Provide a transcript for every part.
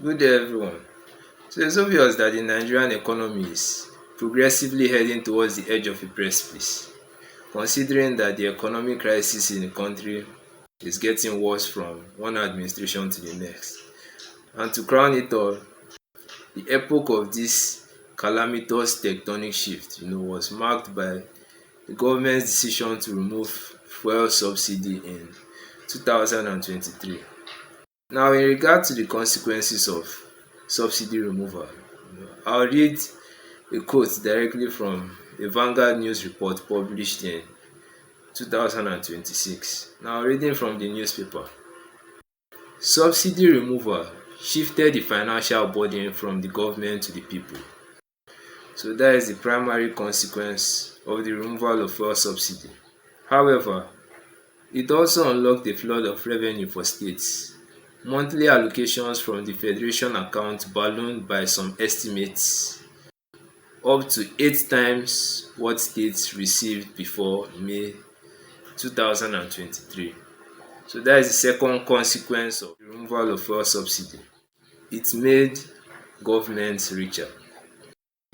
Good day, everyone. So it's obvious that the Nigerian economy is progressively heading towards the edge of a precipice, considering that the economic crisis in the country is getting worse from one administration to the next. And to crown it all, the epoch of this calamitous tectonic shift, was marked by the government's decision to remove fuel subsidy in 2023. Now, in regard to the consequences of subsidy removal, I'll read a quote directly from a Vanguard news report published in 2026. Now, reading from the newspaper, subsidy removal shifted the financial burden from the government to the people. So that is the primary consequence of the removal of fuel subsidy. However, it also unlocked a flood of revenue for states. Monthly allocations from the federation account ballooned by some estimates up to 8 times what states received before May 2023. So that is the second consequence of the removal of fuel subsidy. It made governments richer,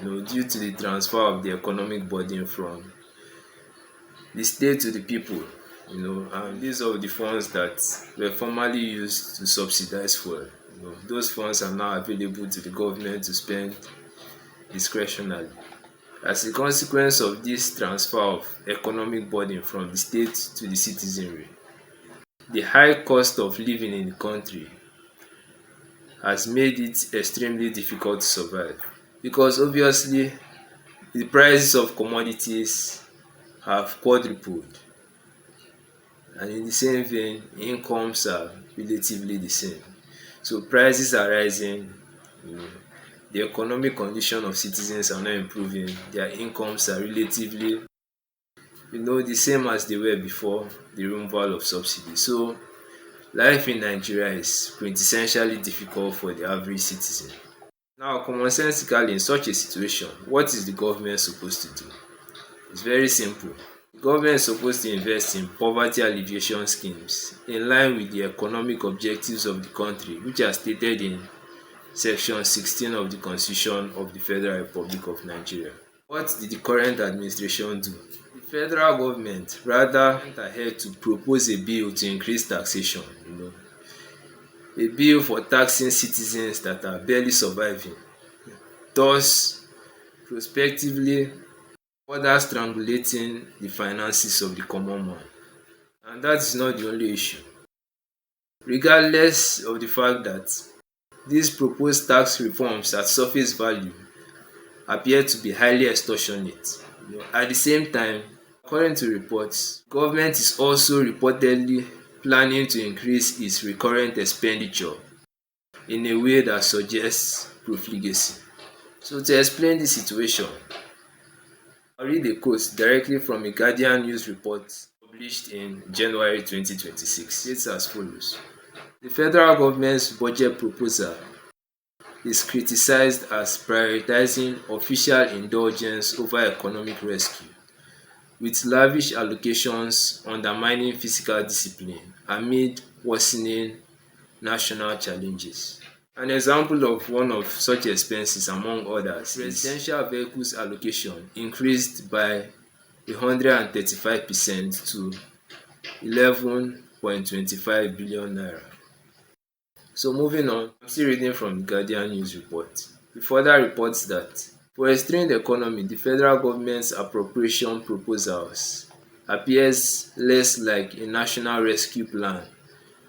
due to the transfer of the economic burden from the state to the people. And these are the funds that were formerly used to subsidize fuel. Those funds are now available to the government to spend discretionally. As a consequence of this transfer of economic burden from the state to the citizenry, the high cost of living in the country has made it extremely difficult to survive, because obviously the prices of commodities have quadrupled, and in the same vein, incomes are relatively the same. So prices are rising, the economic condition of citizens are not improving, their incomes are relatively, the same as they were before the removal of subsidy. So life in Nigeria is quintessentially difficult for the average citizen. Now, commonsensically, in such a situation, what is the government supposed to do? It's very simple. The government is supposed to invest in poverty alleviation schemes in line with the economic objectives of the country, which are stated in Section 16 of the Constitution of the Federal Republic of Nigeria. What did the current administration do? The federal government rather went ahead to propose a bill to increase taxation, a bill for taxing citizens that are barely surviving, thus prospectively further strangulating the finances of the common man. And that is not the only issue. Regardless of the fact that these proposed tax reforms at surface value appear to be highly extortionate, at the same time, according to reports, government is also reportedly planning to increase its recurrent expenditure in a way that suggests profligacy. So to explain this situation, I'll read a quote directly from a Guardian news report published in January 2026. It's as follows. The federal government's budget proposal is criticized as prioritizing official indulgence over economic rescue, with lavish allocations undermining fiscal discipline amid worsening national challenges. An example of one of such expenses, among others, presidential vehicles allocation increased by 135% to 11.25 billion naira. So moving on, I'm still reading from the Guardian news report. It further reports that for a strained economy, the federal government's appropriation proposals appears less like a national rescue plan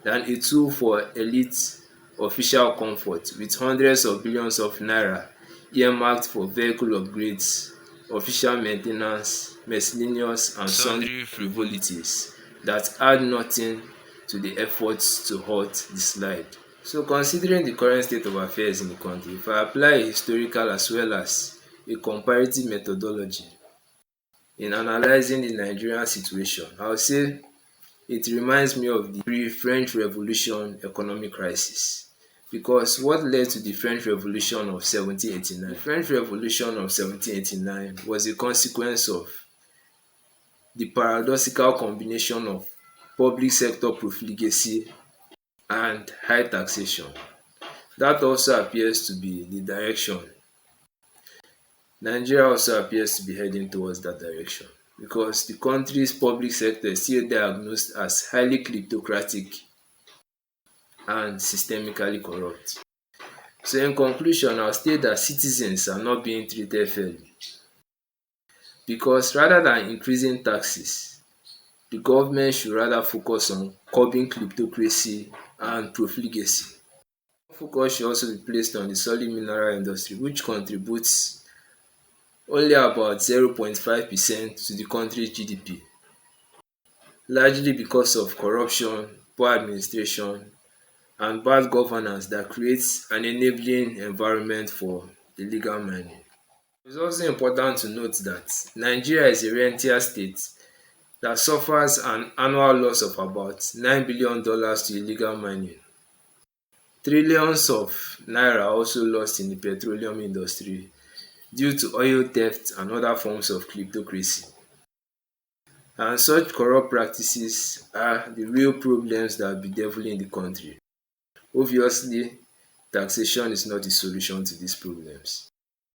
than a tool for elite official comfort, with hundreds of billions of naira earmarked for vehicle upgrades, official maintenance, miscellaneous and sundry frivolities that add nothing to the efforts to halt the slide. So considering the current state of affairs in the country, if I apply a historical as well as a comparative methodology in analyzing the Nigerian situation, I would say it reminds me of the pre-French Revolution economic crisis. Because what led to the French Revolution of 1789? The French Revolution of 1789 was a consequence of the paradoxical combination of public sector profligacy and high taxation. That also appears to be the direction. Nigeria also appears to be heading towards that direction because the country's public sector is still diagnosed as highly kleptocratic and systemically corrupt. So in conclusion, I'll state that citizens are not being treated fairly because rather than increasing taxes, the government should rather focus on curbing kleptocracy and profligacy. Focus should also be placed on the solid mineral industry, which contributes only about 0.5% to the country's GDP, largely because of corruption, poor administration, and bad governance that creates an enabling environment for illegal mining. It's also important to note that Nigeria is a rentier state that suffers an annual loss of about $9 billion to illegal mining. Trillions of naira also lost in the petroleum industry due to oil theft and other forms of kleptocracy. And such corrupt practices are the real problems that are bedeviling the country. Obviously, taxation is not the solution to these problems.